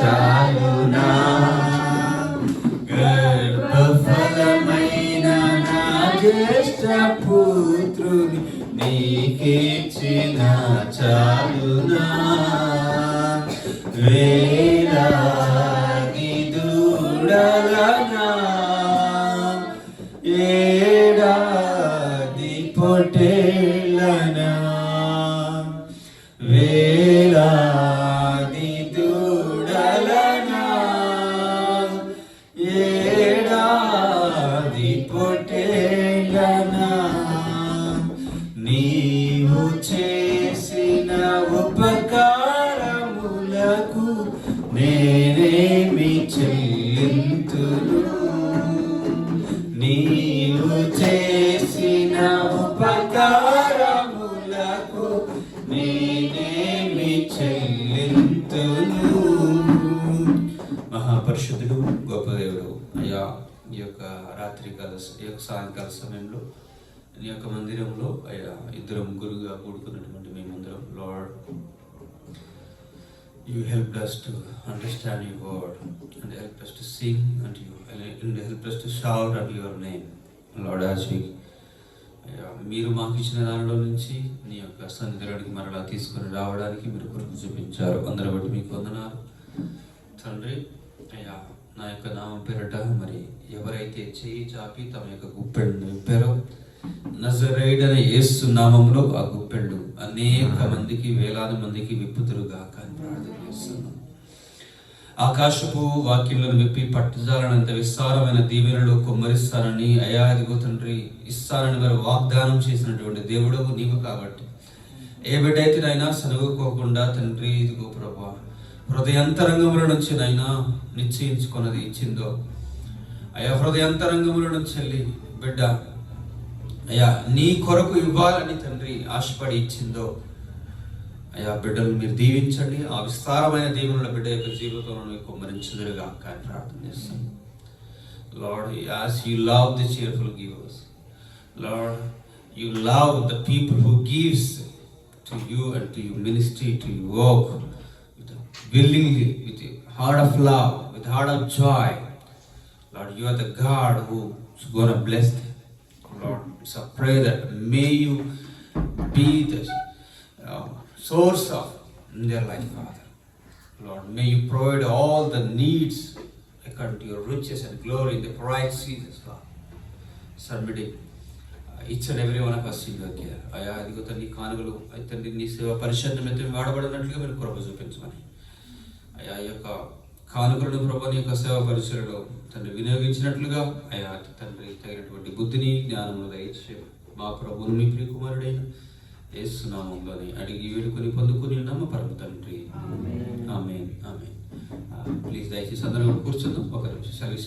చాలునా, గర్భఫలమైన నా జ్యేష్ఠ పుత్రుని నీకిచ్చిన చాలునా, వేలాది దూడలనా ఏడాది పొట్టేళ్ళనా, వేలాది దూడలనా ఏడాది పొట్టేళ్ళనా, నీవు చేసిన ఉపకారములకు నేనేమి చెల్లింతును, నీవు చేసిన ఉపకారములకు నేనేమి చెల్లింతును. మహాపరిశుద్ధుడు గొప్ప దేవుడు అయ్యా, ఈ యొక్క రాత్రికాల ఈ యొక్క సాయంకాల సమయంలో నీ యొక్క మందిరంలో అయ్యా ఇద్దరు ముగ్గురుగా కూడుకున్నటువంటి మేమందరం, lord you helped us to understand your word and helped us to sing unto you and helped us to shout unto your name, Lord. As we మీరు మాకు ఇచ్చిన దానిలో నుంచి నీ యొక్క సన్నిధిలోనికి మరలా తీసుకొని రావడానికి మీరు కృప చూపించారు. అందరూ బట్టి మీకు వందనాలు తండ్రి. అయ్యా, నా యొక్క నామం పేరట మరి ఎవరైతే చేయి చాపి తమ యొక్క గుప్పెళ్ళను విప్పారో నజరేయుడైన యేసు నామంలో ఆ గుప్పెళ్ళు అనేక మందికి, వేలాది మందికి విప్పుతురుగా కానీ ప్రార్థన చేస్తున్నాం. ఆకాశపు వాక్యములను విప్పి పట్టుజాలనంత విస్తారమైన దీవెనలు కుమ్మరిస్తానని అయా ఇదిగో తండ్రి ఇస్తానని మరి వాగ్దానం చేసినటువంటి దేవుడు నీవు కాబట్టి ఏ బిడ్డైతే నైనా సనుగుకోకుండా తండ్రి ఇదిగో ప్రభా హృదయాంతరంగముల నుంచి నైనా నిశ్చయించుకున్నది ఇచ్చిందో అయా, హృదయాంతరంగముల నుంచి వెళ్ళి బిడ్డ అయ్యా నీ కొరకు ఇవ్వాలని తండ్రి ఆశపడి ఇచ్చిందో అయ్యా, బిడ్డలు మీరు దీవించండి. ఆ విస్తారమైన దీవెనల బిడ్డ యొక్క జీవితంలో కుమ్మరించుదురుగా కానీ ప్రార్థన చేస్తాను. Lord, as you love the cheerful givers, Lord, you love the people who gives to you and to your ministry, to your work willingly, with a heart of love, with heart of joy. Lord, you are the God who is going to bless them. Lord, it's a prayer that may you be the source of in their life, Father. Lord, may you provide all the needs according to your riches and glory in the Christ Jesus, Father. Submitting each and every one of us in your care. అయా ఇదిగో తండ్రి కానుకలు అయితే నీ సేవ పరిశుద్ధ మెత్తం వాడబడినట్లుగా మీరు కృప చూపించమని అయా, ఈ యొక్క కానుకలను ప్రభు నీ యొక్క సేవ పరిచయలో తండ్రి వినియోగించినట్లుగా అయా తండ్రి తగినటువంటి బుద్ధిని జ్ఞానమును దయచే మా ప్రభువును మీ ప్రియ కుమారుడైన యేసు నామములోని అడిగి వేడుకొని పొందుకుని ఉన్నాము పరమ తండ్రి. ఆమేన్, ఆమేన్. ప్లీజ్ దయచేసి అందరూ కూర్చుందాం. ఒక నిమిషం సర్వీస్